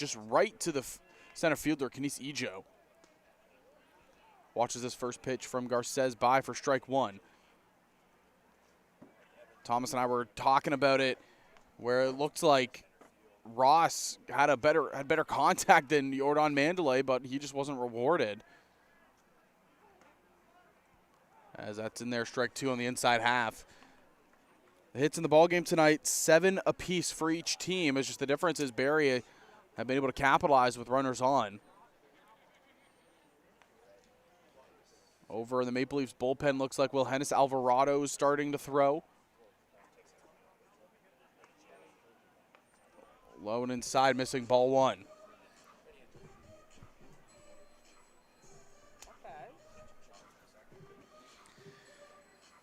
just right to the center fielder, Kines Ejo. Watches this first pitch from Garces by for strike one. Thomas and I were talking about it where it looked like Ross had better contact than Jordan Mandalay, but he just wasn't rewarded. As that's in there, strike two on the inside half. The hits in the ballgame tonight, 7 apiece for each team. It's just the difference is Barrie have been able to capitalize with runners on. Over in the Maple Leafs bullpen, looks like Wilhenis Alvarado is starting to throw. Low and inside, missing ball one.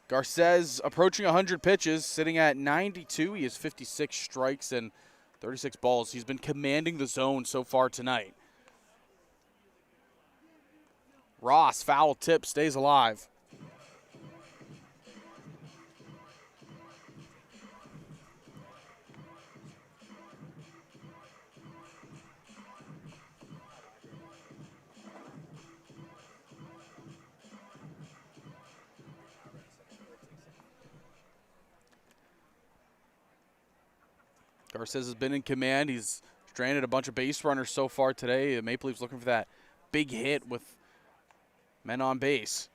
Garces approaching 100 pitches, sitting at 92. He has 56 strikes and 36 balls. He's been commanding the zone so far tonight. Ross, foul tip, stays alive. Garces has been in command. He's stranded a bunch of base runners so far today. The Maple Leafs looking for that big hit with men on base.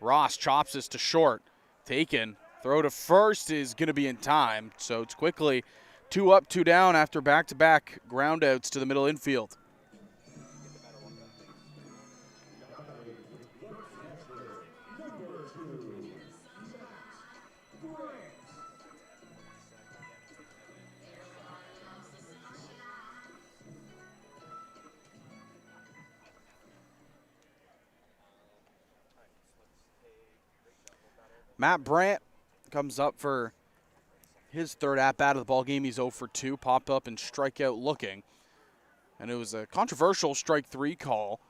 Ross chops this to short. Taken. Throw to first is going to be in time. So it's quickly 2 up, 2 down after back-to-back groundouts to the middle infield. Matt Brandt comes up for his third at-bat of the ball game. He's 0 for 2, popped up and strikeout looking. And it was a controversial strike 3 call.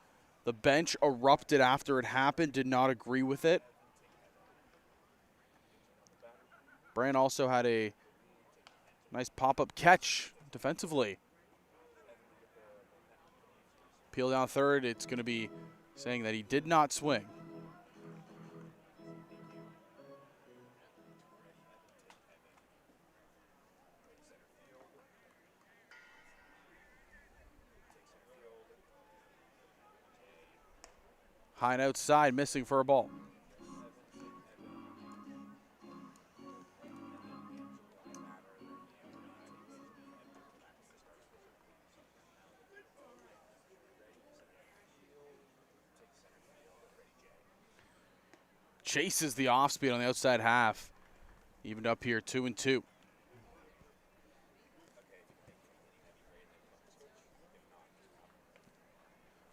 The bench erupted after it happened, did not agree with it. Brandt also had a nice pop-up catch defensively. Peel down third, it's going to be saying that he did not swing. High and outside, missing for a ball. Chases the off speed on the outside half. Evened up here, 2-2.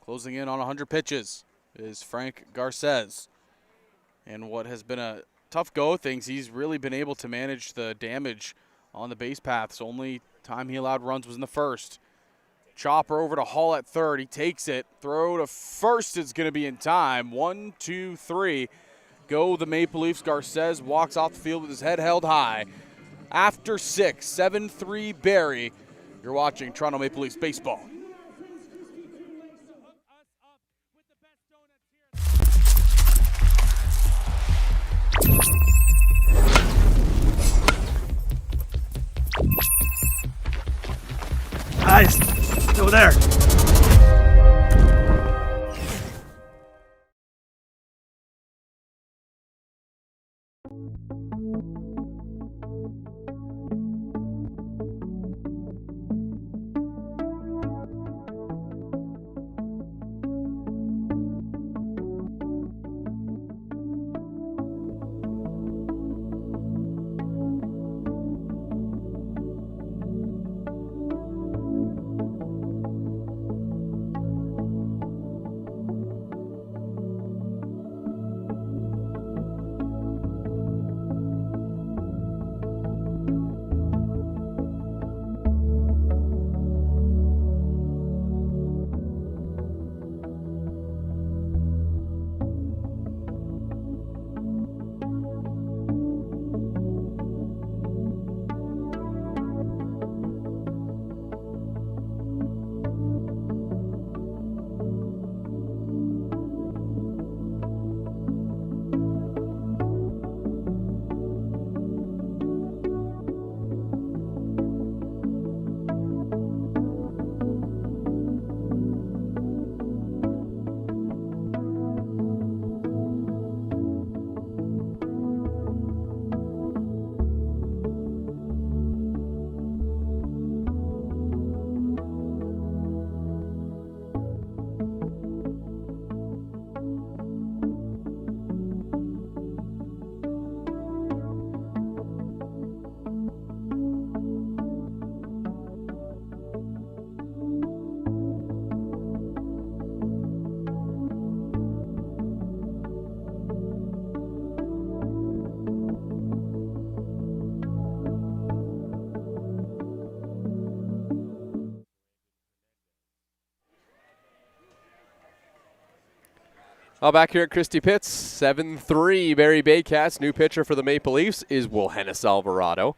Closing in on 100 pitches is Frank Garces. And what has been a tough go of things, he's really been able to manage the damage on the base paths. Only time he allowed runs was in the first. Chopper over to Hall at third. He takes it. Throw to first is going to be in time. 1, 2, 3. Go the Maple Leafs. Garces walks off the field with his head held high. After 6, 7-3 Barrie. You're watching Toronto Maple Leafs baseball. Guys, still there. All back here at Christie Pitts, 7-3 Barrie Baycats. New pitcher for the Maple Leafs is Wilhennis Alvarado.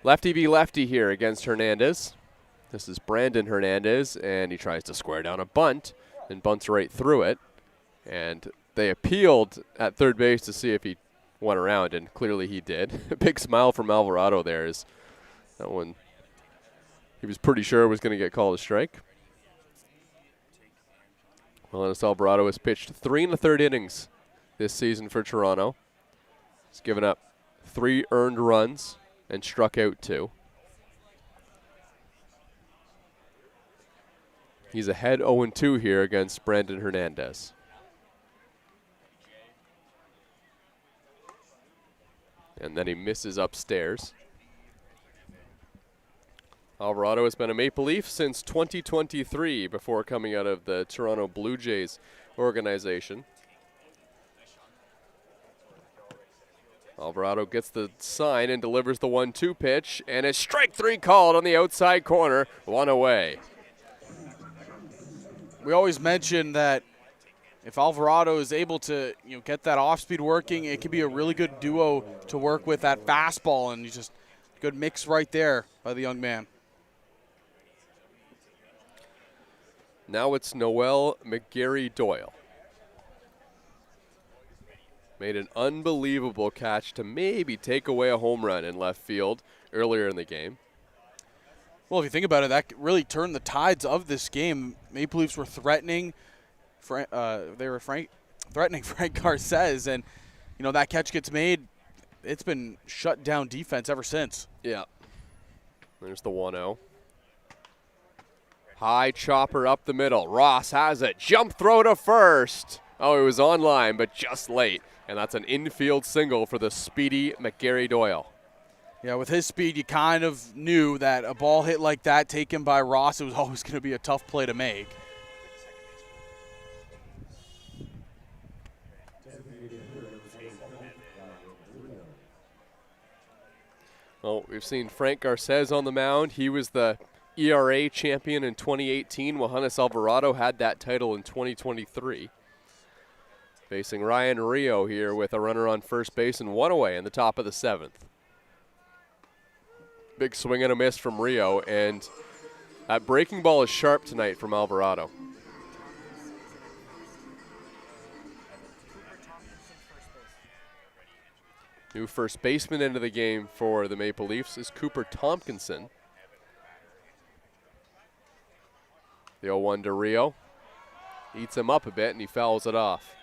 Lefty v lefty here against Hernandez. This is Brandon Hernandez, and he tries to square down a bunt and bunts right through it. And they appealed at third base to see if he went around, and clearly he did. A big smile from Alvarado there, is that one he was pretty sure was going to get called a strike. Wilhennis Alvarado has pitched 3 1/3 innings this season for Toronto. He's given up 3 earned runs and struck out 2. He's ahead 0-2 here against Brandon Hernandez. And then he misses upstairs. Alvarado has been a Maple Leaf since 2023 before coming out of the Toronto Blue Jays organization. Alvarado gets the sign and delivers the 1-2 pitch, and it's strike 3 called on the outside corner, 1 away. We always mention that if Alvarado is able to get that off-speed working, it can be a really good duo to work with that fastball, and just good mix right there by the young man. Now it's Noel McGarry-Doyle. Made an unbelievable catch to maybe take away a home run in left field earlier in the game. Well, if you think about it, that really turned the tides of this game. Maple Leafs were threatening Frank Garces, and that catch gets made. It's been shut down defense ever since. Yeah. There's the 1-0. High chopper up the middle. Ross has it. Jump throw to first. Oh, it was on line, but just late. And that's an infield single for the speedy McGarry-Doyle. Yeah, with his speed, you kind of knew that a ball hit like that taken by Ross, it was always going to be a tough play to make. Well, we've seen Frank Garces on the mound. He was the ERA champion in 2018. Wilhennis Alvarado had that title in 2023. Facing Ryan Rio here with a runner on first base and 1 away in the top of the 7th. Big swing and a miss from Rio, and that breaking ball is sharp tonight from Alvarado. New first baseman into the game for the Maple Leafs is Cooper Tompkinson. The 0-1 to Rio. Eats him up a bit, and he fouls it off.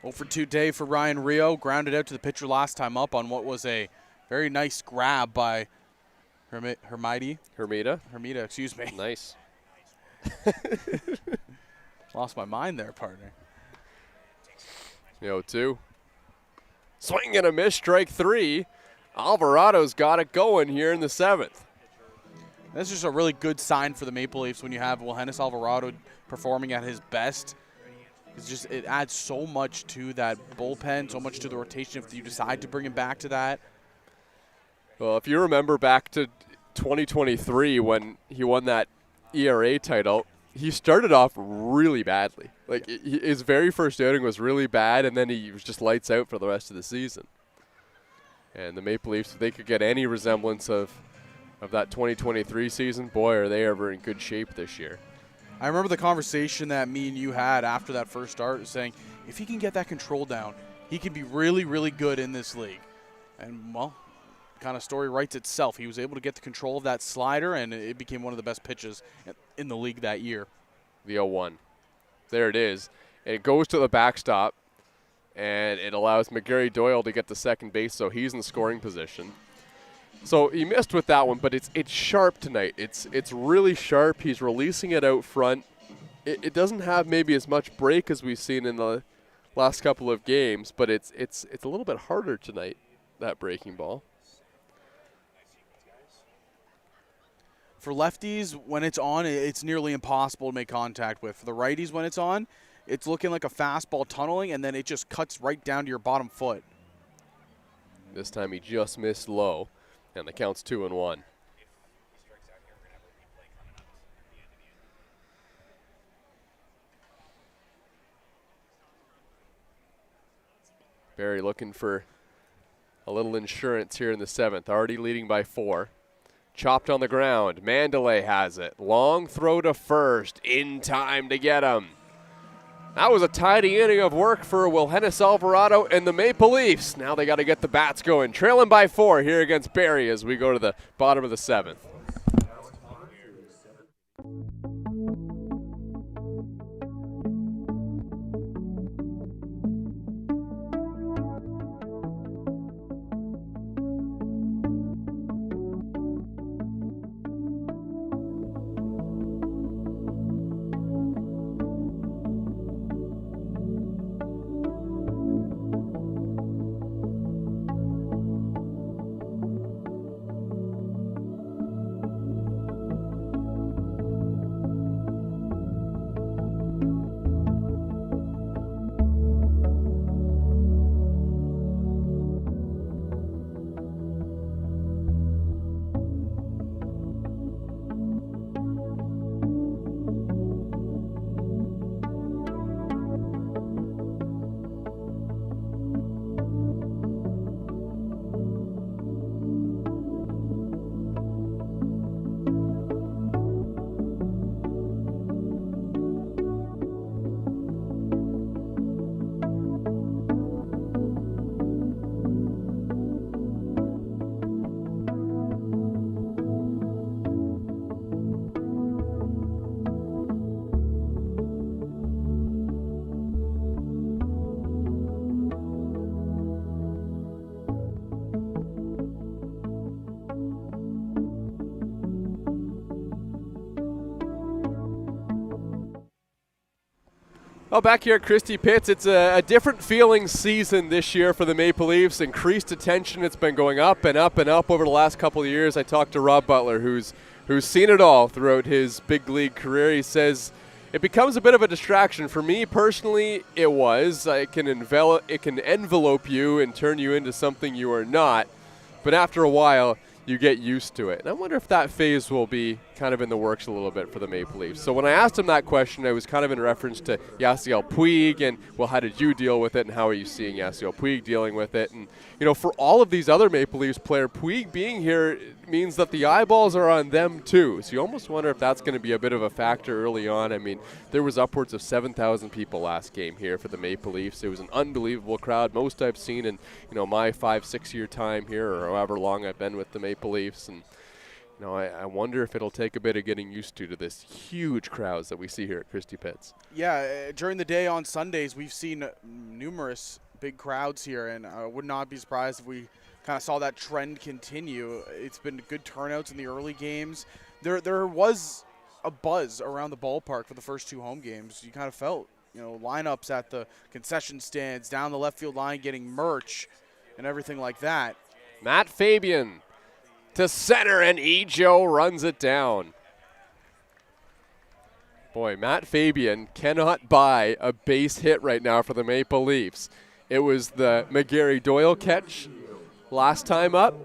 0-for-2 day for Ryan Rio. Grounded out to the pitcher last time up on what was a very nice grab by Hermida, excuse me. Nice. Lost my mind there, partner. 0-2. Swing and a miss, strike 3. Alvarado's got it going here in the 7th. That's just a really good sign for the Maple Leafs when you have Wilhennis Alvarado performing at his best. It adds so much to that bullpen, so much to the rotation if you decide to bring him back to that. Well, if you remember back to 2023 when he won that ERA title, he started off really badly. Like, his very first outing was really bad, and then he was just lights out for the rest of the season. And the Maple Leafs, if they could get any resemblance of that 2023 season, boy, are they ever in good shape this year. I remember the conversation that me and you had after that first start saying, if he can get that control down, he can be really, really good in this league. And, well, kind of story writes itself. He was able to get the control of that slider, and it became one of the best pitches in the league that year. The 0-1. There it is. And it goes to the backstop, and it allows McGarry-Doyle to get to second base, so he's in scoring position. So he missed with that one, but it's sharp tonight. It's really sharp. He's releasing it out front. It doesn't have maybe as much break as we've seen in the last couple of games, but it's a little bit harder tonight, that breaking ball. For lefties, when it's on, it's nearly impossible to make contact with. For the righties, when it's on, it's looking like a fastball tunneling, and then it just cuts right down to your bottom foot. This time he just missed low, and the count's 2-1. Barrie looking for a little insurance here in the 7th, already leading by 4. Chopped on the ground. Mandalay has it. Long throw to first. In time to get him. That was a tidy inning of work for Wilhennis Alvarado and the Maple Leafs. Now they got to get the bats going. Trailing by 4 here against Barrie as we go to the bottom of the 7th. Well, back here at Christie Pitts, it's a different feeling season this year for the Maple Leafs. Increased attention. It's been going up and up and up over the last couple of years. I talked to Rob Butler, who's seen it all throughout his big league career. He says it becomes a bit of a distraction. For me personally, it was. It can envelope you and turn you into something you are not. But after a while, you get used to it. And I wonder if that phase will be kind of in the works a little bit for the Maple Leafs. So when I asked him that question, it was kind of in reference to Yasiel Puig and, well, how did you deal with it and how are you seeing Yasiel Puig dealing with it? And, you know, for all of these other Maple Leafs players, Puig being here means that the eyeballs are on them too. So you almost wonder if that's going to be a bit of a factor early on. I mean, there was upwards of 7,000 people last game here for the Maple Leafs. It was an unbelievable crowd, most I've seen in, you know, my 5-6 year time here or however long I've been with the Maple Leafs. And you know, I wonder if it'll take a bit of getting used to this huge crowds that we see here at Christie Pitts. Yeah, during the day on Sundays, we've seen numerous big crowds here, and I would not be surprised if we kind of saw that trend continue. It's been good turnouts in the early games. There was a buzz around the ballpark for the first 2 home games. You kind of felt, you know, lineups at the concession stands, down the left field line getting merch and everything like that. Matt Fabian to center, and Ejo runs it down. Boy, Matt Fabian cannot buy a base hit right now for the Maple Leafs. It was the McGarry Doyle catch last time up.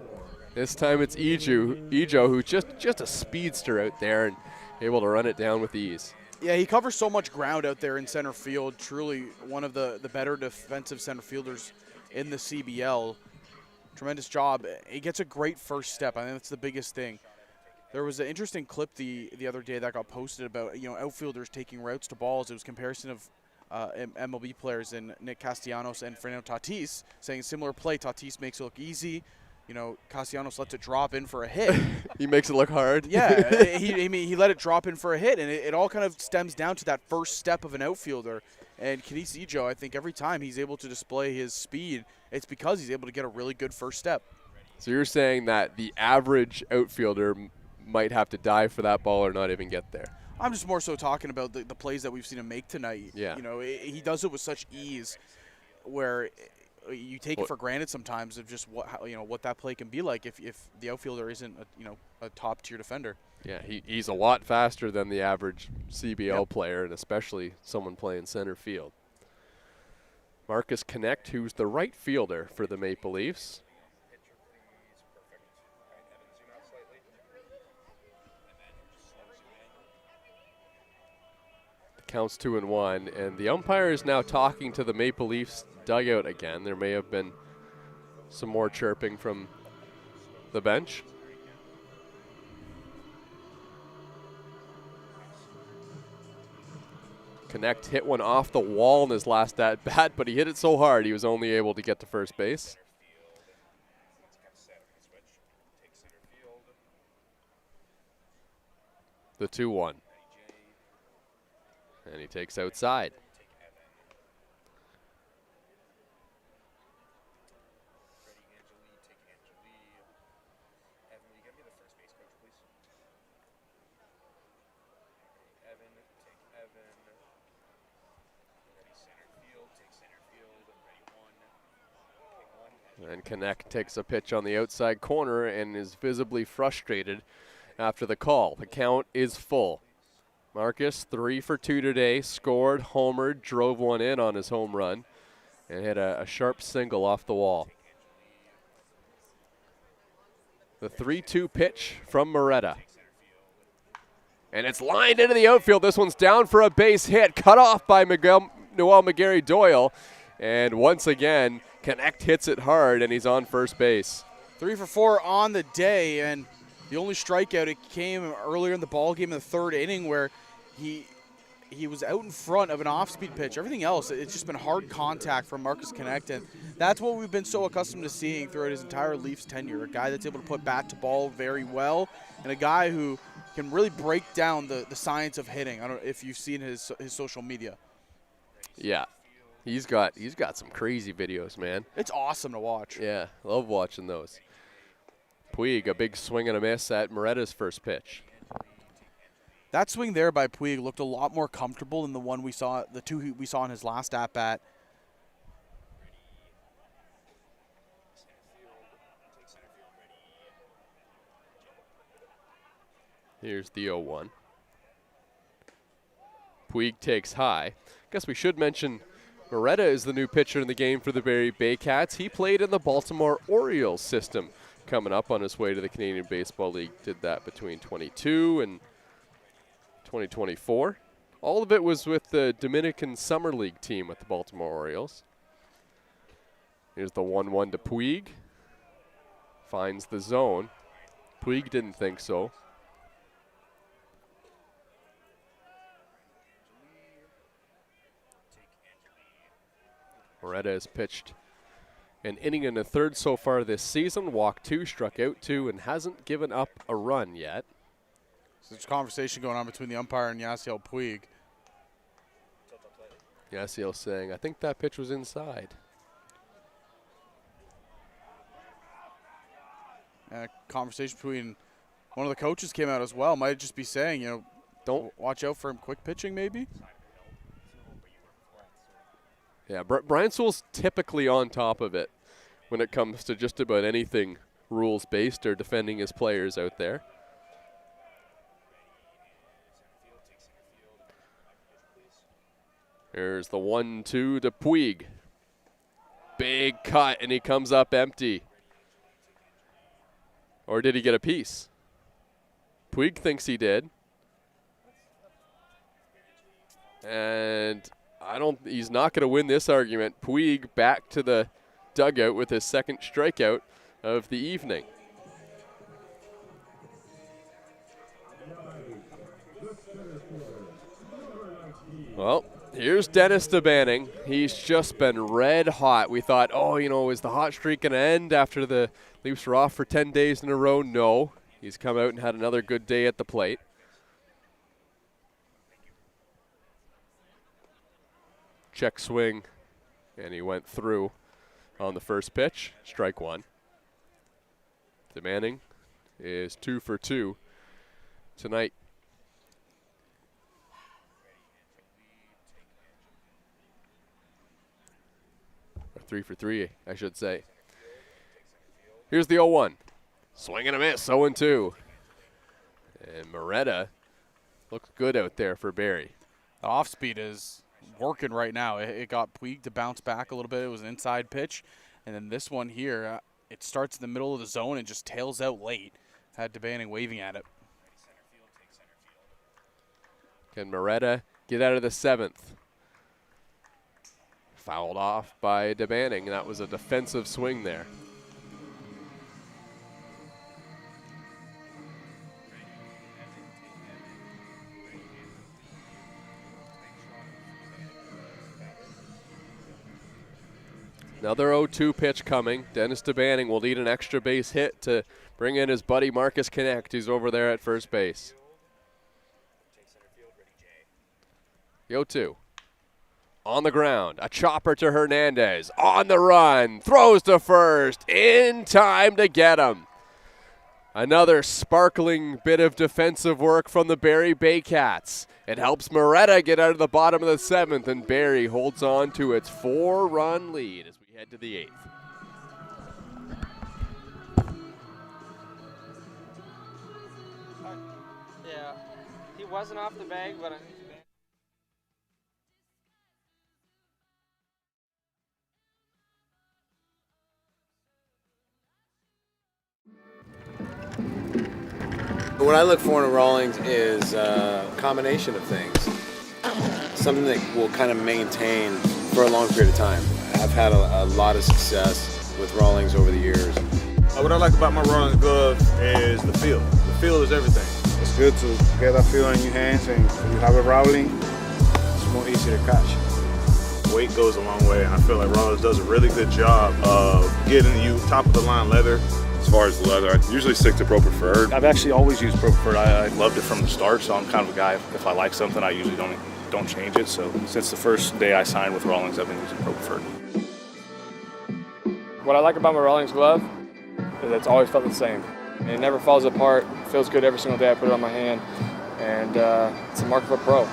This time it's Ejo who's just a speedster out there and able to run it down with ease. Yeah, he covers so much ground out there in center field. Truly one of the better defensive center fielders in the CBL. Tremendous job. He gets a great first step. I think that's the biggest thing. There was an interesting clip the other day that got posted about, you know, outfielders taking routes to balls. It was a comparison of MLB players in Nick Castellanos and Fernando Tatis, saying similar play. Tatis makes it look easy. You know, Castellanos lets it drop in for a hit. He makes it look hard. Yeah, he let it drop in for a hit, and it all kind of stems down to that first step of an outfielder. And Kenise Ejo, I think every time he's able to display his speed, it's because he's able to get a really good first step. So you're saying that the average outfielder might have to dive for that ball or not even get there? I'm just more so talking about the plays that we've seen him make tonight. Yeah. You know, he does it with such ease where you take it for granted sometimes of just what that play can be like if the outfielder isn't a top tier defender. Yeah, he's a lot faster than the average CBL player, and especially someone playing center field. Marcus Connect, who's the right fielder for the Maple Leafs. Counts 2-1, and the umpire is now talking to the Maple Leafs dugout again. There may have been some more chirping from the bench. Connect hit one off the wall in his last at bat, but he hit it so hard he was only able to get to first base. The 2-1. And he takes outside. And Connect takes a pitch on the outside corner and is visibly frustrated after the call. The count is full. Marcus, 3 for 2 today, scored, homered, drove one in on his home run, and hit a sharp single off the wall. The 3-2 pitch from Moretta. And it's lined into the outfield. This one's down for a base hit, cut off by Noel McGarry-Doyle. And once again, Connect hits it hard, and he's on first base. 3 for 4 on the day, and the only strikeout, it came earlier in the ball game in the third inning where he was out in front of an off-speed pitch. Everything else, it's just been hard contact from Marcus Connect, and that's what we've been so accustomed to seeing throughout his entire Leafs tenure. A guy that's able to put bat to ball very well, and a guy who can really break down the science of hitting. I don't know if you've seen his social media. Yeah. He's got some crazy videos, man. It's awesome to watch. Yeah, love watching those. Puig, a big swing and a miss at Moretta's first pitch. That swing there by Puig looked a lot more comfortable than the two we saw in his last at-bat. Here's the 0-1. Puig takes high. Guess we should mention Moretta is the new pitcher in the game for the Barrie Baycats. He played in the Baltimore Orioles system coming up on his way to the Canadian Baseball League. Did that between 22 and 2024. All of it was with the Dominican Summer League team with the Baltimore Orioles. Here's the 1-1 to Puig. Finds the zone. Puig didn't think so. Moretta has pitched an inning and a third so far this season. Walked 2, struck out 2, and hasn't given up a run yet. So there's a conversation going on between the umpire and Yasiel Puig. Yasiel saying, I think that pitch was inside. And a conversation between one of the coaches came out as well. Might just be saying, don't watch out for him quick pitching maybe. Yeah, Brian Sewell's typically on top of it when it comes to just about anything rules-based or defending his players out there. Here's the 1-2 to Puig. Big cut, and he comes up empty. Or did he get a piece? Puig thinks he did. And he's not going to win this argument. Puig back to the dugout with his second strikeout of the evening. Well, here's Dennis DeBanning. He's just been red hot. We thought, is the hot streak going to end after the Leafs were off for 10 days in a row? No. He's come out and had another good day at the plate. Check swing, and he went through on the first pitch. Strike 1. DeBanning is 2 for 2 tonight. 3 for 3, I should say. Here's the 0-1. Swing and a miss, 0-2. And Moretta looks good out there for Barrie. The off-speed is working right now. It got Puig to bounce back a little bit. It was an inside pitch. And then this one here, it starts in the middle of the zone and just tails out late. Had DeBanning waving at it. Can Moretta get out of the 7th. Fouled off by DeBanning. That was a defensive swing there. Another 0-2 pitch coming. Dennis DeBanning will need an extra base hit to bring in his buddy Marcus Connect, who's over there at first base. The 0-2. On the ground, a chopper to Hernandez. On the run, throws to first, in time to get him. Another sparkling bit of defensive work from the Barrie Baycats. It helps Moretta get out of the bottom of the 7th, and Barrie holds on to its 4-run lead as we head to the 8th. Yeah, he wasn't off the bag, but What I look for in Rawlings is a combination of things. Something that will kind of maintain for a long period of time. I've had a lot of success with Rawlings over the years. What I like about my Rawlings glove is the feel. The feel is everything. It's good to get that feel in your hands, and when you have a Rowling, it's more easy to catch. Weight goes a long way, and I feel like Rawlings does a really good job of getting you top of the line leather. As far as the leather, I usually stick to Pro Preferred. I've actually always used Pro Preferred. I loved it from the start, so I'm kind of a guy, if I like something, I usually don't change it. So since the first day I signed with Rawlings, I've been using Pro Preferred. what I like about my Rawlings glove is it's always felt the same. And it never falls apart. It feels good every single day I put it on my hand, and it's a mark of a pro.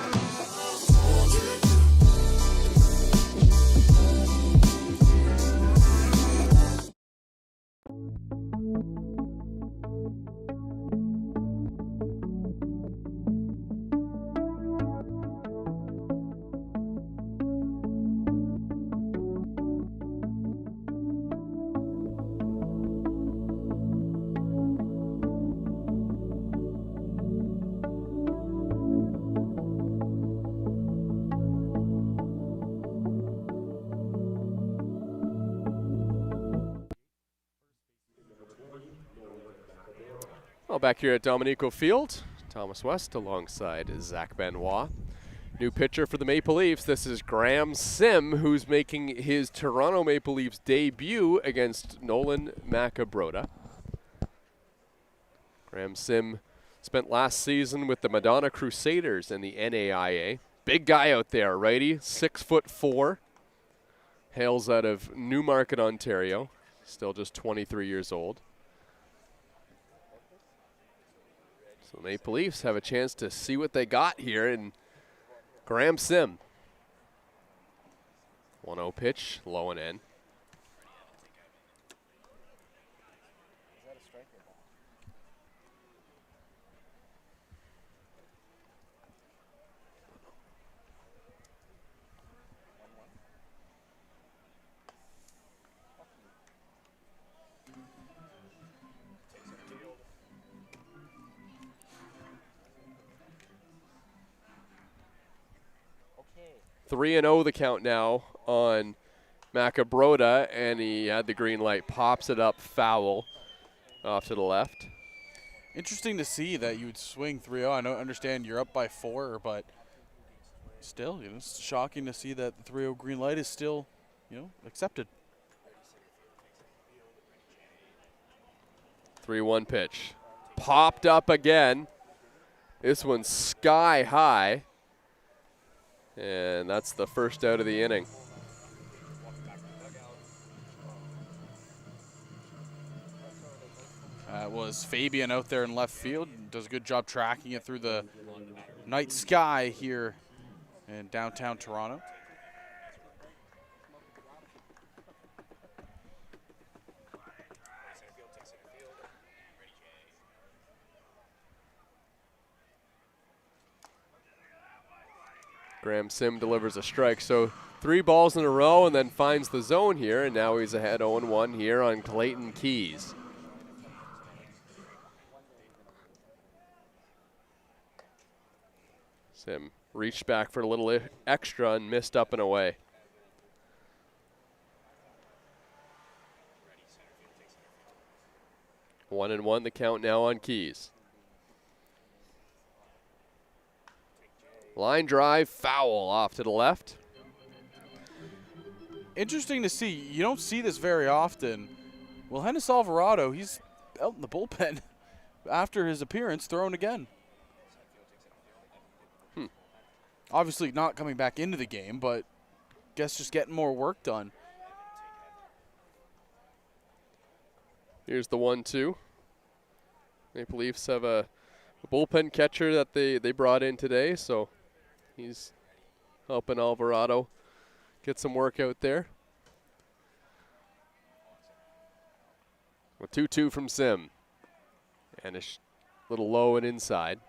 Well, back here at Dominico Field, Thomas West alongside Zach Benoit. New pitcher for the Maple Leafs. This is Graham Sim, who's making his Toronto Maple Leafs debut against Nolan Macabrota. Graham Sim spent last season with the Madonna Crusaders in the NAIA. Big guy out there, righty, 6'4". Hails out of Newmarket, Ontario. Still just 23 years old. So the Maple Leafs have a chance to see what they got here in Graham Sim. 1-0 pitch, low and in. Okay. 3-0 the count now on Macabrota, and he had the green light, pops it up, foul off to the left. Interesting to see that you would swing 3-0. I don't understand you're up by 4, but still, it's shocking to see that the 3-0 green light is still, accepted. 3-1 pitch. Popped up again. This one's sky high. And that's the first out of the inning. That was Fabian out there in left field. Does a good job tracking it through the night sky here in downtown Toronto. Graham Sim delivers a strike. So 3 balls in a row and then finds the zone here, and now he's ahead 0-1 here on Clayton Keys. Sim reached back for a little extra and missed up and away. One and one, the count now on Keys. Line drive, foul off to the left. Interesting to see. You don't see this very often. Well, Hennis Alvarado, he's out in the bullpen after his appearance, thrown again. Obviously not coming back into the game, but guess just getting more work done. Here's the 1-2. Maple Leafs have a bullpen catcher that they brought in today, so he's helping Alvarado get some work out there. A 2-2 from Sim. And a little low and inside.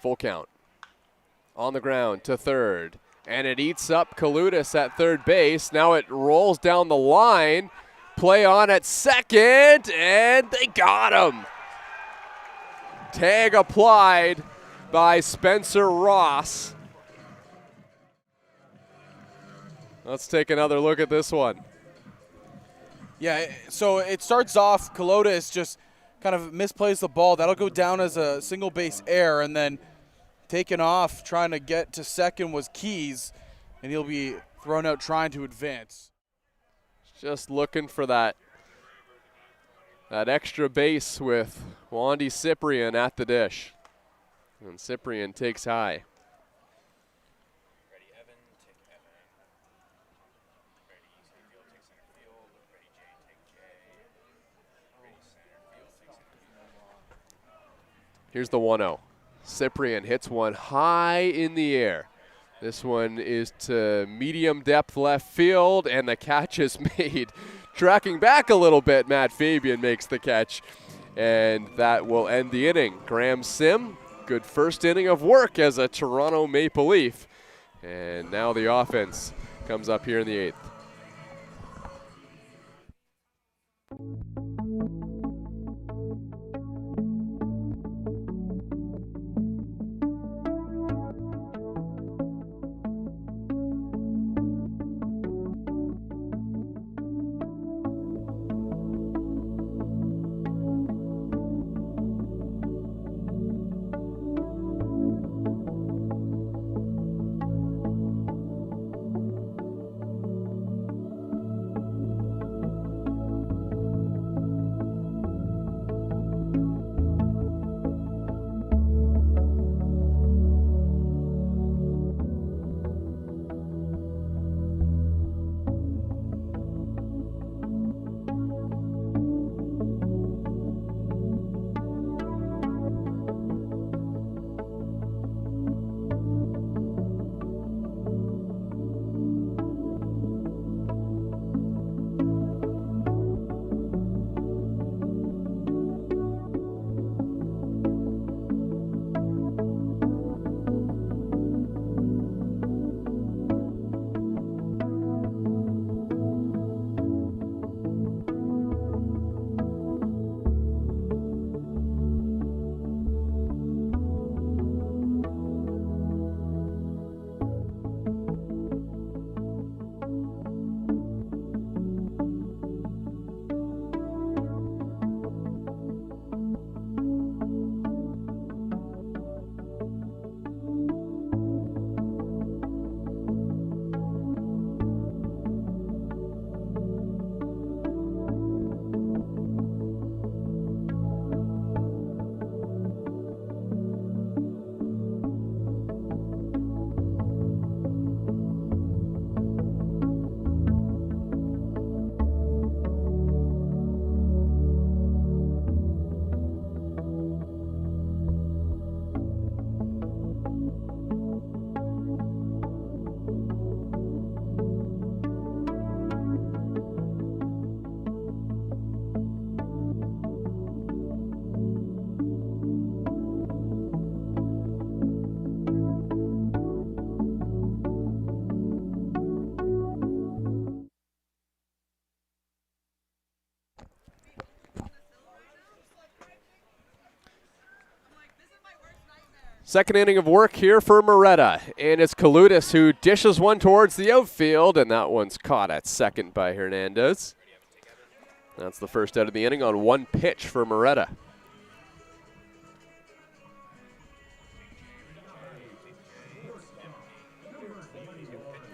Full count. On the ground to third. And it eats up Kalutis at third base. Now it rolls down the line. Play on at second. And they got him. Tag applied by Spencer Ross. Let's take another look at this one. Yeah, so it starts off, Kalutis just kind of misplays the ball. That'll go down as a single base error, and then taken off trying to get to second was Keys, and he'll be thrown out trying to advance. Just looking for that extra base with Wandy Cyprian at the dish. And Cyprian takes high. Here's the 1-0. Cyprian hits one high in the air. This one is to medium depth left field, and the catch is made. Tracking back a little bit, Matt Fabian makes the catch, and that will end the inning. Graham Sim, good first inning of work as a Toronto Maple Leaf. And now the offense comes up here in the 8th. Second inning of work here for Moretta, and it's Kalutis who dishes one towards the outfield, and that one's caught at second by Hernandez. That's the first out of the inning on one pitch for Moretta.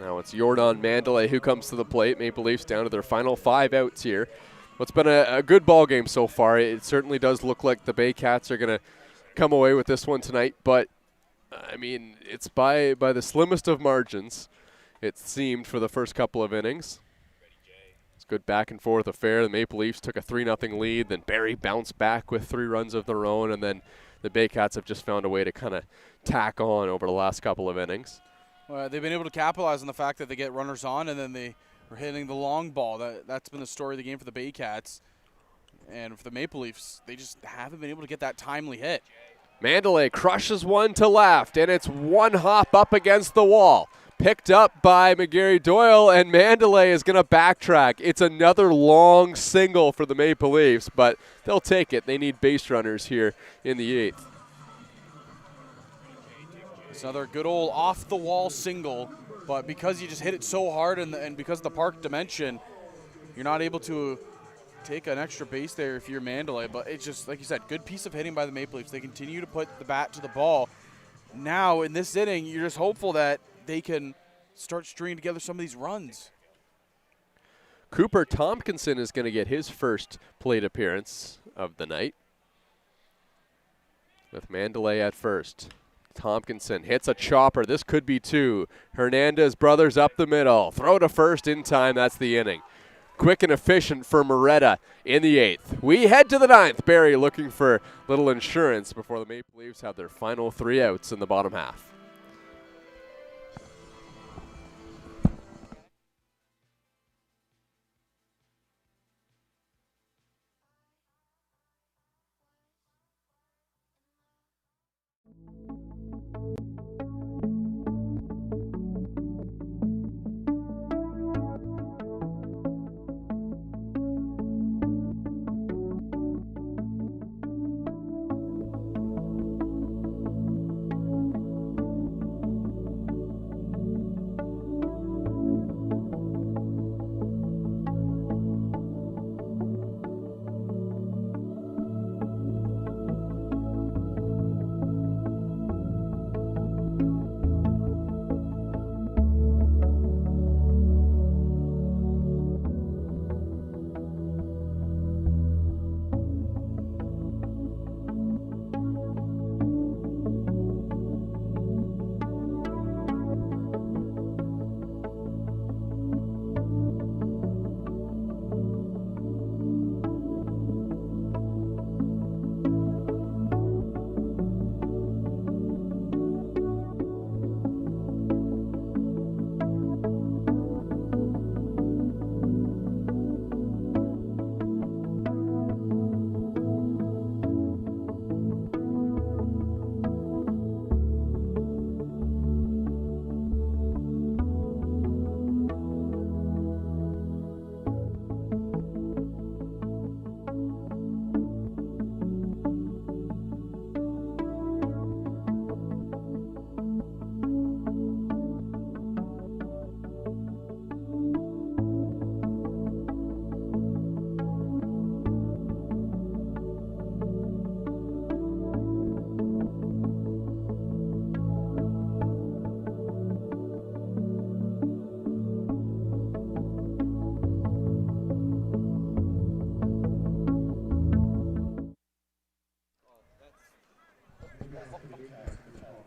Now it's Jordan Mandalay who comes to the plate. Maple Leafs down to their final 5 outs here. What's been a good ball game so far. It certainly does look like the Baycats are going to come away with this one tonight, but I mean, it's by the slimmest of margins, it seemed, for the first couple of innings. It's good back and forth affair. The Maple Leafs took a 3-0 lead, then Barrie bounced back with 3 runs of their own, and then the Baycats have just found a way to kind of tack on over the last couple of innings. They've been able to capitalize on the fact that they get runners on, and then they are hitting the long ball. That's been the story of the game for the Baycats. And for the Maple Leafs, they just haven't been able to get that timely hit. Mandalay crushes one to left, and it's one hop up against the wall. Picked up by McGarry Doyle, and Mandalay is going to backtrack. It's another long single for the Maple Leafs, but they'll take it. They need base runners here in the 8th. It's another good old off-the-wall single, but because you just hit it so hard and because of the park dimension, you're not able to take an extra base there if you're Mandalay. But it's just, like you said, good piece of hitting by the Maple Leafs. They continue to put the bat to the ball. Now, in this inning, you're just hopeful that they can start stringing together some of these runs. Cooper Tompkinson is going to get his first plate appearance of the night, with Mandalay at first. Tompkinson hits a chopper. This could be 2. Hernandez brothers up the middle. Throw to first in time. That's the inning. Quick and efficient for Moretta in the 8th. We head to the 9th. Barrie looking for little insurance before the Maple Leafs have their final 3 outs in the bottom half.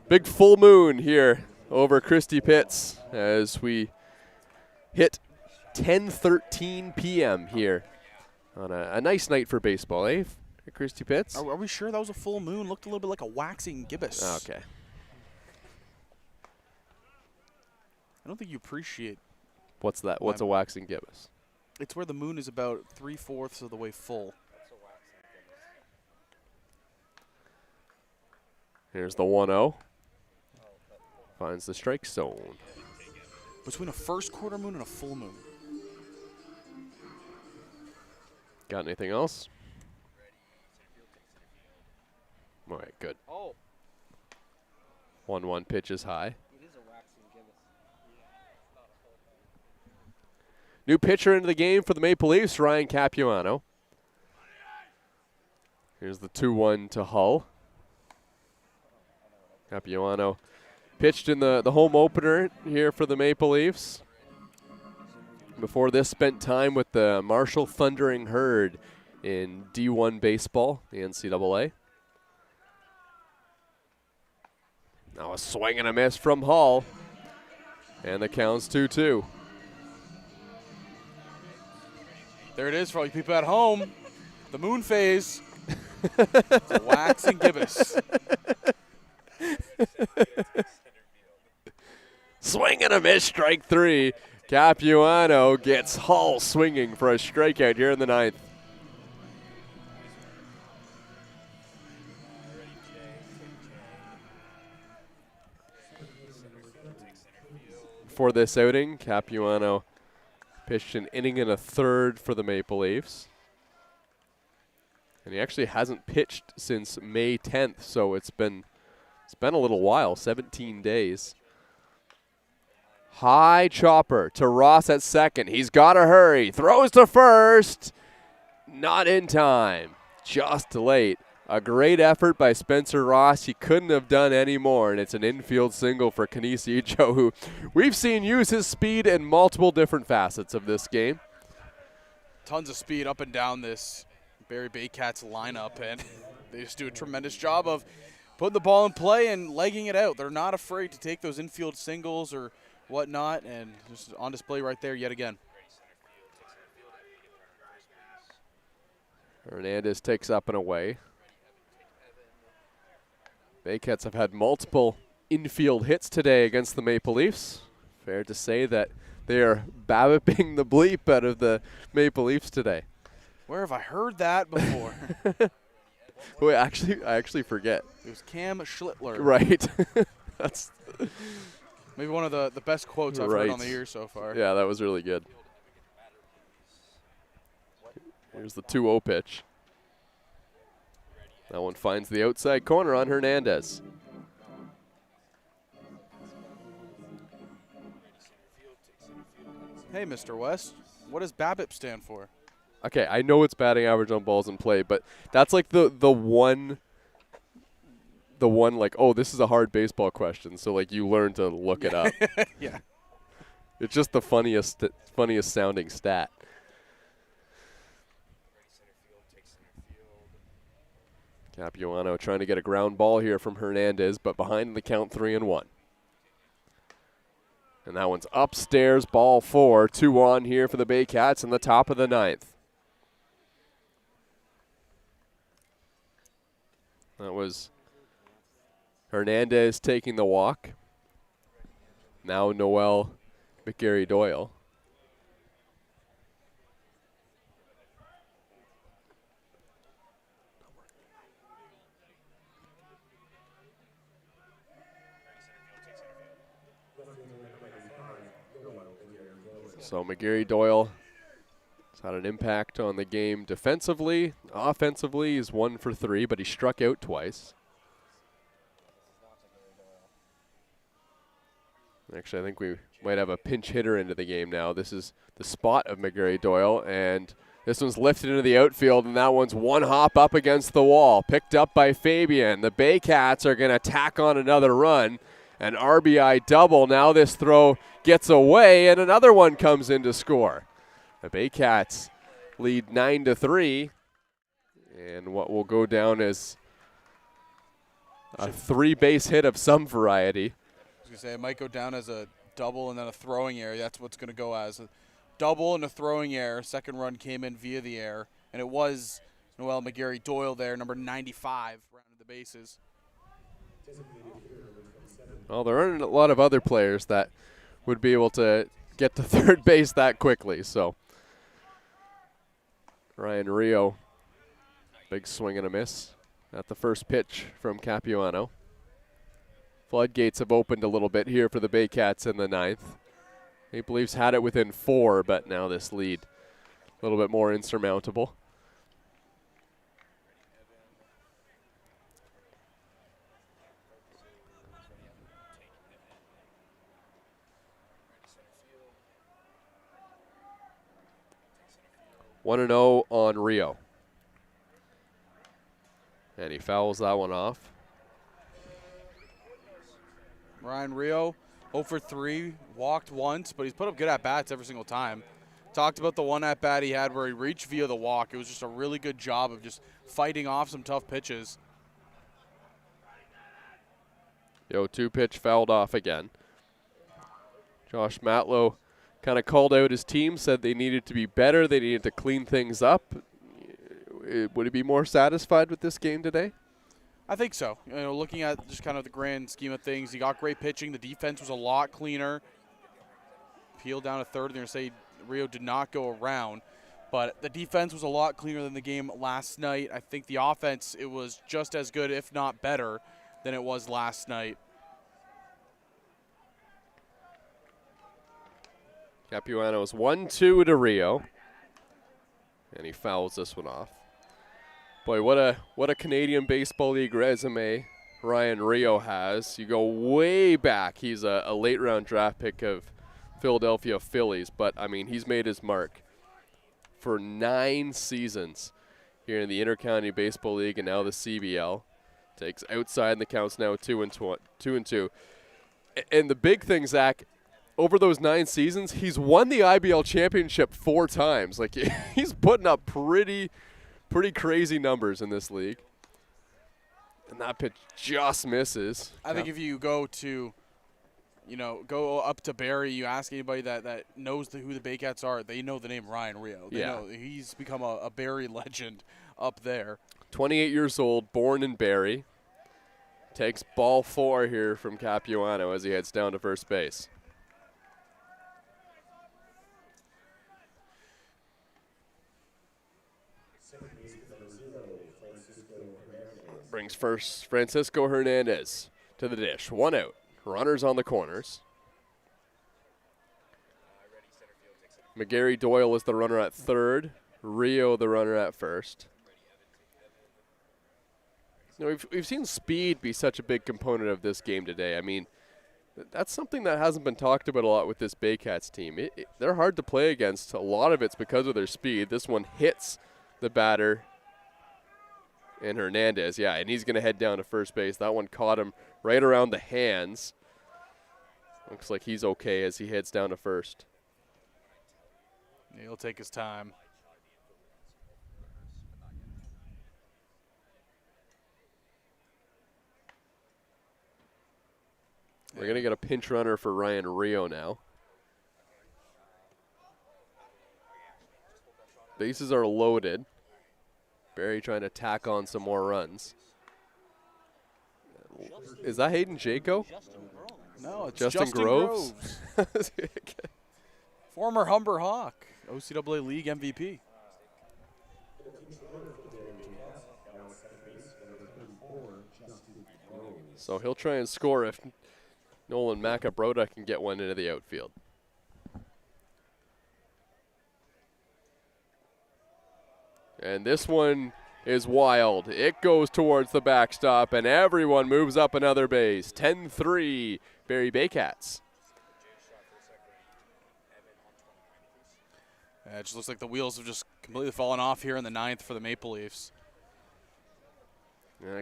Big full moon here over Christie Pitts as we hit 10:13 p.m. here on a nice night for baseball, eh, at Christie Pitts? Are we sure that was a full moon? Looked a little bit like a waxing gibbous. Okay. I don't think you appreciate. What's that? What's a waxing gibbous? It's where the moon is about 3/4 of the way full. Here's the 1-0. Finds the strike zone. Between a first quarter moon and a full moon. Got anything else? All right, good. Oh. 1-1 pitch is high. New pitcher into the game for the Maple Leafs, Ryan Capuano. Here's the 2-1 to Hull. Capuano pitched in the home opener here for the Maple Leafs. Before this, spent time with the Marshall Thundering Herd in D1 baseball, the NCAA. Now a swing and a miss from Hull. And the count's 2-2. There it is for all you people at home. The moon phase. It's a wax and gibbous. Swing and a miss, strike 3. Capuano gets Hull swinging for a strikeout here in the 9th. For this outing, Capuano pitched an inning and a third for the Maple Leafs. And he actually hasn't pitched since May 10th, so it's been a little while, 17 days. High chopper to Ross at second. He's got to hurry. Throws to first. Not in time. Just late. A great effort by Spencer Ross. He couldn't have done any more, and it's an infield single for Canisico, who we've seen use his speed in multiple different facets of this game. Tons of speed up and down this Barrie Baycats lineup, and they just do a tremendous job of putting the ball in play and legging it out. They're not afraid to take those infield singles or whatnot, and just on display right there yet again. Hernandez takes up and away. Baycats have had multiple infield hits today against the Maple Leafs. Fair to say that they are babbing the bleep out of the Maple Leafs today. Where have I heard that before? Wait, I actually forget. It was Cam Schlittler. Right. That's maybe one of the best quotes I've heard on the year so far. Yeah, that was really good. Here's the 2-0 pitch. That one finds the outside corner on Hernandez. Hey, Mr. West, what does BABIP stand for? Okay, I know it's batting average on balls in play, but that's like the one like, oh, this is a hard baseball question, so like you learn to look it up. Yeah. It's just the funniest sounding stat. Capuano trying to get a ground ball here from Hernandez, but behind the count 3-1. And that one's upstairs, ball 4, 2 on here for the Baycats in the top of the 9th. That was Hernandez taking the walk. Now Noel McGarry Doyle. So McGarry Doyle has had an impact on the game defensively. Offensively, he's 1 for 3, but he struck out twice. Actually, I think we might have a pinch hitter into the game now. This is the spot of McGarry Doyle, and this one's lifted into the outfield, and that one's one hop up against the wall. Picked up by Fabian. The Baycats are going to tack on another run. An RBI double. Now this throw gets away, and another one comes in to score. The Baycats lead 9-3, and what will go down as a 3-base hit of some variety. I was going to say it might go down as a double and then a throwing error. That's what's going to go as a double and a throwing error. Second run came in via the air, and it was Noel McGarry Doyle there, number 95, rounded the bases. Well, there aren't a lot of other players that would be able to get to third base that quickly. So Ryan Rio, big swing and a miss at the first pitch from Capuano. Floodgates have opened a little bit here for the Baycats in the 9th. Maple Leafs had it within 4, but now this lead a little bit more insurmountable. 1-0 on Rio. And he fouls that one off. Ryan Rio, 0 for 3, walked once, but he's put up good at-bats every single time. Talked about the one at-bat he had where he reached via the walk. It was just a really good job of just fighting off some tough pitches. The 0-2 pitch fouled off again. Josh Matlow kind of called out his team, said they needed to be better, they needed to clean things up. Would he be more satisfied with this game today? I think so. You know, looking at just kind of the grand scheme of things, he got great pitching. The defense was a lot cleaner. Peeled down to third. They're going to say Rio did not go around, but the defense was a lot cleaner than the game last night. I think the offense, it was just as good, if not better, than it was last night. Capuano's 1-2 to Rio, and he fouls this one off. Boy, what a Canadian Baseball League resume Ryan Rio has. You go way back. He's a late-round draft pick of Philadelphia Phillies, but, I mean, he's made his mark for 9 seasons here in the Intercounty Baseball League and now the CBL. Takes outside in the counts now 2-2. And the big thing, Zach, over those 9 seasons, he's won the IBL championship 4 times. Like, he's putting up pretty crazy numbers in this league. And that pitch just misses. I think if you go to, go up to Barrie, you ask anybody that knows who the Baycats are, they know the name Ryan Rio. They know he's become a Barrie legend up there. 28 years old, born in Barrie. Takes ball 4 here from Capuano as he heads down to first base. Brings first Francisco Hernandez to the dish. 1 out. Runners on the corners. McGarry Doyle is the runner at third. Rio the runner at first. We've seen speed be such a big component of this game today. I mean, that's something that hasn't been talked about a lot with this Baycats team. They're hard to play against. A lot of it's because of their speed. This one hits the batter. And Hernandez, and he's going to head down to first base. That one caught him right around the hands. Looks like he's okay as he heads down to first. He'll take his time. We're going to get a pinch runner for Ryan Rio now. Bases are loaded. Barrie trying to tack on some more runs. Is that Hayden Jaco? No, it's Justin Groves. Former Humber Hawk, OCAA League MVP. So he'll try and score if Nolan Macabrota can get one into the outfield. And this one is wild. It goes towards the backstop, and everyone moves up another base. 10-3, Barrie Baycats. It just looks like the wheels have just completely fallen off here in the 9th for the Maple Leafs.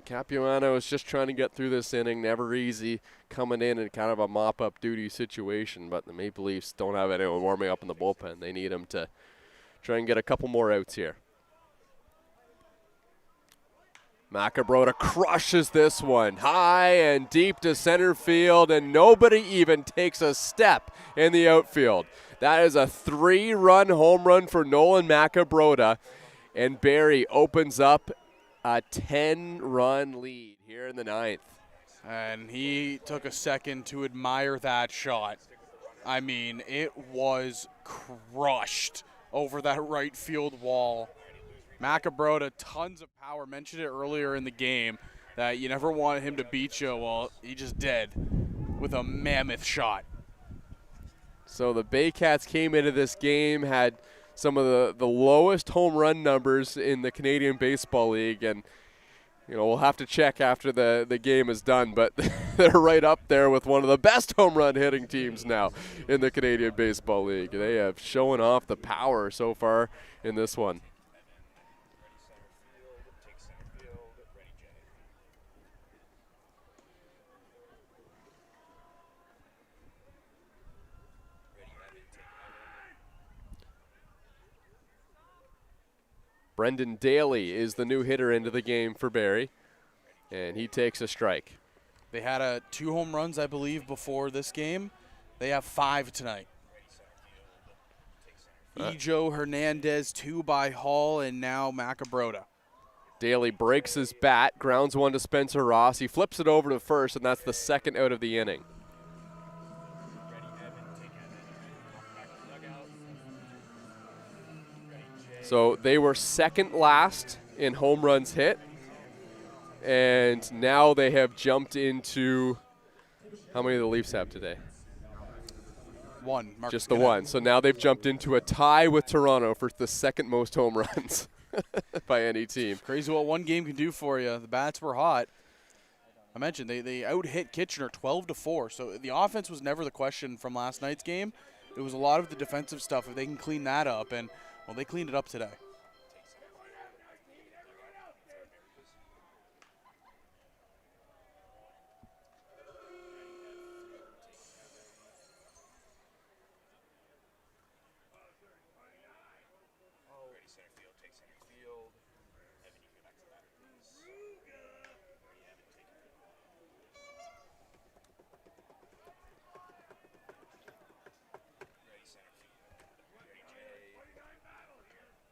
Capuano is just trying to get through this inning. Never easy coming in kind of a mop-up duty situation, but the Maple Leafs don't have anyone warming up in the bullpen. They need him to try and get a couple more outs here. Macabrota crushes this one high and deep to center field, and nobody even takes a step in the outfield. That is a 3-run home run for Nolan Macabrota, and Barrie opens up a 10-run lead here in the 9th. And he took a second to admire that shot. I mean, it was crushed over that right field wall. Macabrota, tons of power. Mentioned it earlier in the game that you never wanted him to beat you. Well, he just did with a mammoth shot. So the Baycats came into this game, had some of the lowest home run numbers in the Canadian Baseball League, and we'll have to check after the game is done, but they're right up there with one of the best home run hitting teams now in the Canadian Baseball League. They have shown off the power so far in this one. Brendan Daly is the new hitter into the game for Barrie, and he takes a strike. They had 2 home runs, I believe, before this game. They have 5 tonight. Ejo, Hernandez, 2 by Hall, and now Macabrota. Daly breaks his bat, grounds one to Spencer Ross. He flips it over to first, and that's the second out of the inning. So they were second last in home runs hit, and now they have jumped into, how many do the Leafs have today? 1. Just the one. So now they've jumped into a tie with Toronto for the second most home runs by any team. Crazy what one game can do for you. The bats were hot. I mentioned they out-hit Kitchener 12-4, so the offense was never the question from last night's game. It was a lot of the defensive stuff. If they can clean that up, and, well, they cleaned it up today.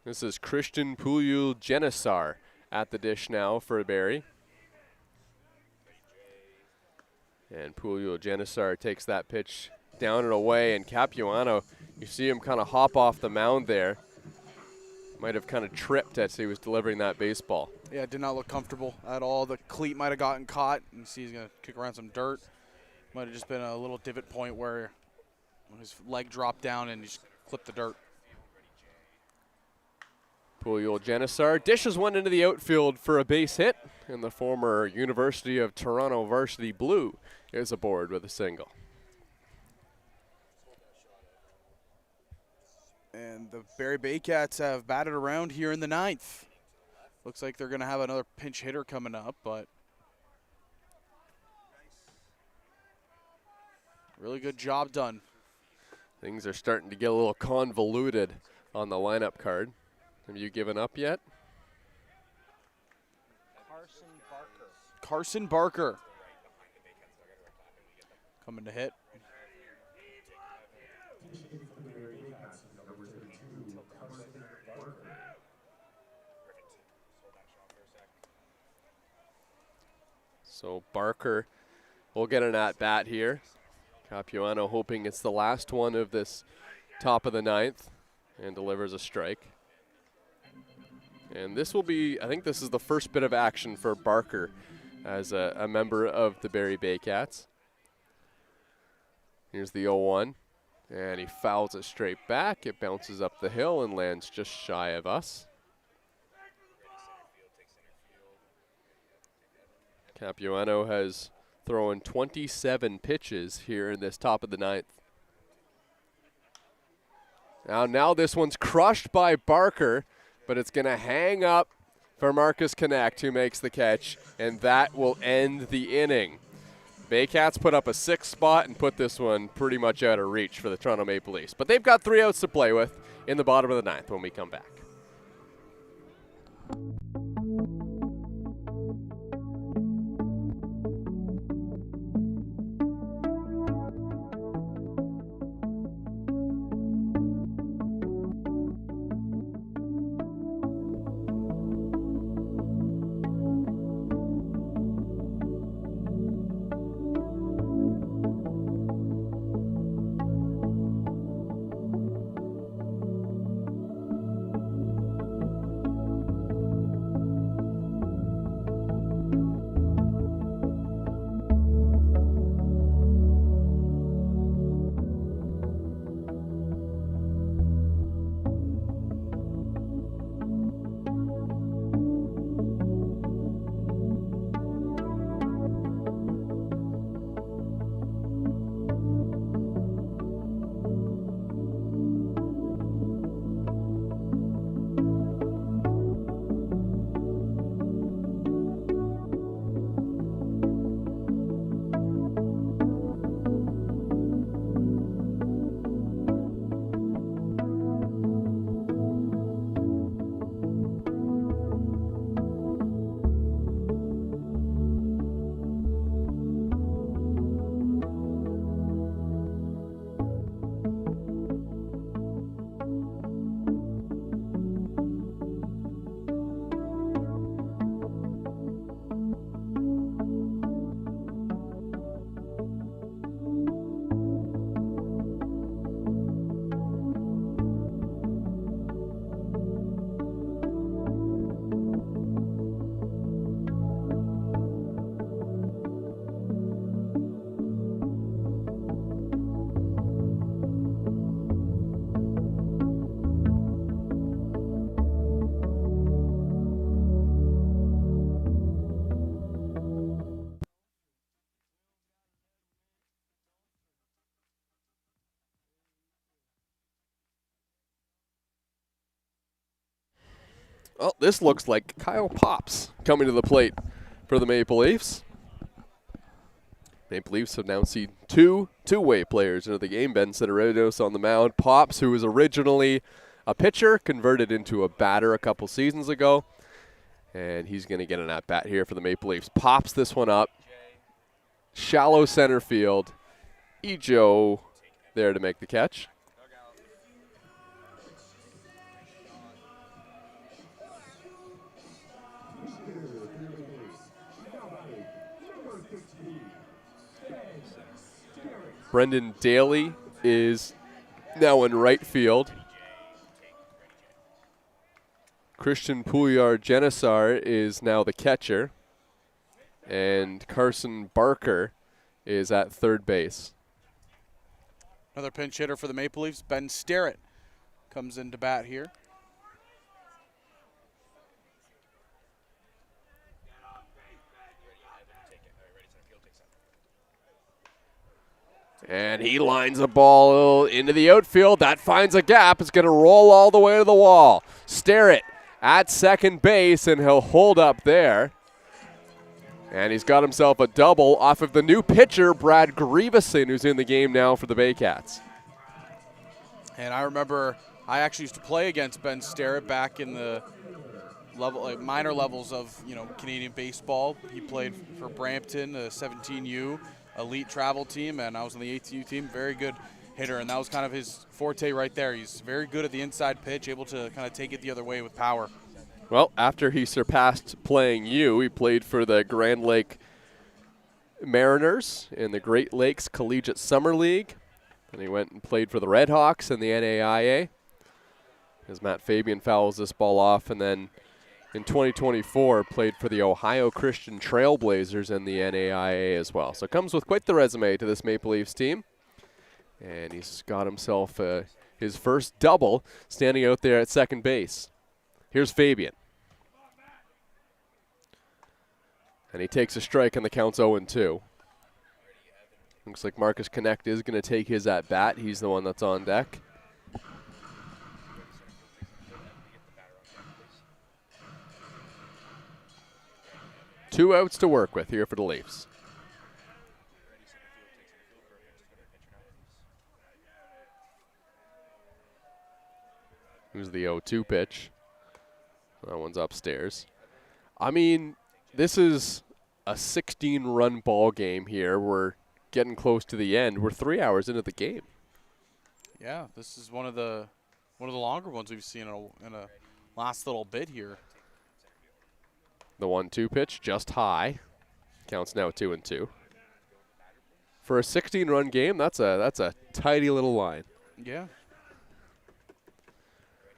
This is Christian Puyul-Genesar at the dish now for Barrie. And Puyul-Genesar takes that pitch down and away, and Capuano, you see him kind of hop off the mound there. Might have kind of tripped as he was delivering that baseball. Yeah, it did not look comfortable at all. The cleat might have gotten caught. You see he's going to kick around some dirt. Might have just been a little divot point where his leg dropped down and he just clipped the dirt. Puyul-Genesar dishes one into the outfield for a base hit, and the former University of Toronto varsity Blue is aboard with a single. And the Barrie Baycats have batted around here in the 9th. Looks like they're going to have another pinch hitter coming up, but really good job done. Things are starting to get a little convoluted on the lineup card. Have you given up yet? Carson Barker coming to hit. So Barker will get an at-bat here. Capuano hoping it's the last one of this top of the 9th and delivers a strike. And this will be, I think this is the first bit of action for Barker as a member of the Barrie Baycats. Here's the 0-1, and he fouls it straight back. It bounces up the hill and lands just shy of us. Capuano has thrown 27 pitches here in this top of the 9th. Now this one's crushed by Barker, but it's going to hang up for Marcus Connect, who makes the catch, and that will end the inning. Baycats put up a 6th spot and put this one pretty much out of reach for the Toronto Maple Leafs. But they've got 3 outs to play with in the bottom of the 9th when we come back. Well, this looks like Kyle Pops coming to the plate for the Maple Leafs. Maple Leafs have now seen two-way players into the game. Ben Siderinos on the mound. Pops, who was originally a pitcher, converted into a batter a couple seasons ago. And he's going to get an at-bat here for the Maple Leafs. Pops this one up. Shallow center field. Ejo there to make the catch. Brendan Daly is now in right field. Christian Puljar-Genesar is now the catcher. And Carson Barker is at third base. Another pinch hitter for the Maple Leafs, Ben Starrett, comes into bat here. And he lines a ball into the outfield. That finds a gap. It's going to roll all the way to the wall. Starrett at second base, and he'll hold up there. And he's got himself a double off of the new pitcher, Brad Grieveson, who's in the game now for the Baycats. And I remember I actually used to play against Ben Starrett back in the minor levels of Canadian baseball. He played for Brampton, the 17U elite travel team, and I was on the 18U team. Very good hitter, and that was kind of his forte right there. He's very good at the inside pitch, able to kind of take it the other way with power. Well, after he surpassed playing U, he played for the Grand Lake Mariners in the Great Lakes Collegiate Summer League. And he went and played for the Red Hawks in the NAIA. As Matt Fabian fouls this ball off, and then in 2024 played for the Ohio Christian Trailblazers in the NAIA as well. So comes with quite the resume to this Maple Leafs team. And he's got himself his first double standing out there at second base. Here's Fabian. And he takes a strike, and the count's 0-2. Looks like Marcus Connect is going to take his at-bat. He's the one that's on deck. Two outs to work with here for the Leafs. Here's the 0-2 pitch. That one's upstairs. I mean, this is a 16-run ball game here. We're getting close to the end. We're 3 hours into the game. Yeah, this is one of the longer ones we've seen in a last little bit here. The 1-2 pitch just high. Counts now 2-2. For a 16-run game, that's a tidy little line. Yeah.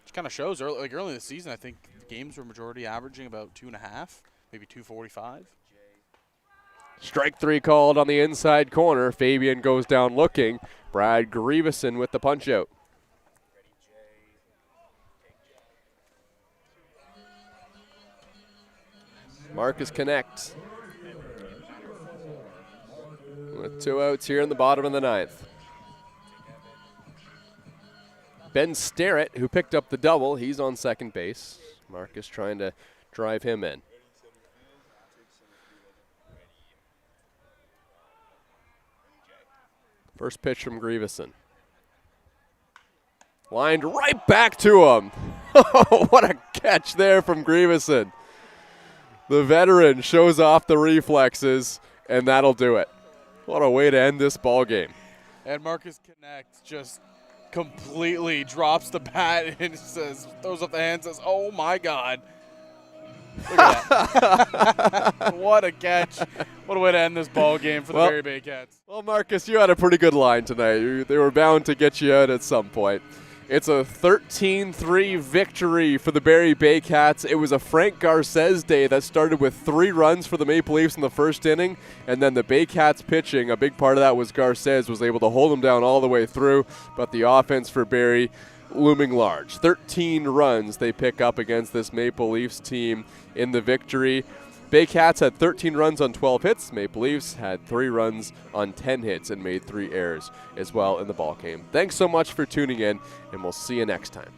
Which kind of shows early in the season, I think games were majority averaging about 2.5, maybe 2:45. Strike three called on the inside corner. Fabian goes down looking. Brad Grieveson with the punch out. Marcus connects. With two outs here in the bottom of the ninth. Ben Starrett, who picked up the double, he's on second base. Marcus trying to drive him in. First pitch from Grieveson. Lined right back to him. What a catch there from Grieveson. The veteran shows off the reflexes, and that'll do it. What a way to end this ball game. And Marcus Connect just completely drops the bat and throws up the hand and says, "Oh my God." Look at that. What a catch. What a way to end this ball game for the Barrie Baycats. Well, Marcus, you had a pretty good line tonight. They were bound to get you out at some point. It's a 13-3 victory for the Barrie Baycats. It was a Frank Garces day that started with 3 runs for the Maple Leafs in the first inning, and then the Baycats pitching, a big part of that was Garces, was able to hold them down all the way through, but the offense for Barrie looming large. 13 runs they pick up against this Maple Leafs team in the victory. Baycats had 13 runs on 12 hits. Maple Leafs had 3 runs on 10 hits and made 3 errors as well in the ball game. Thanks so much for tuning in, and we'll see you next time.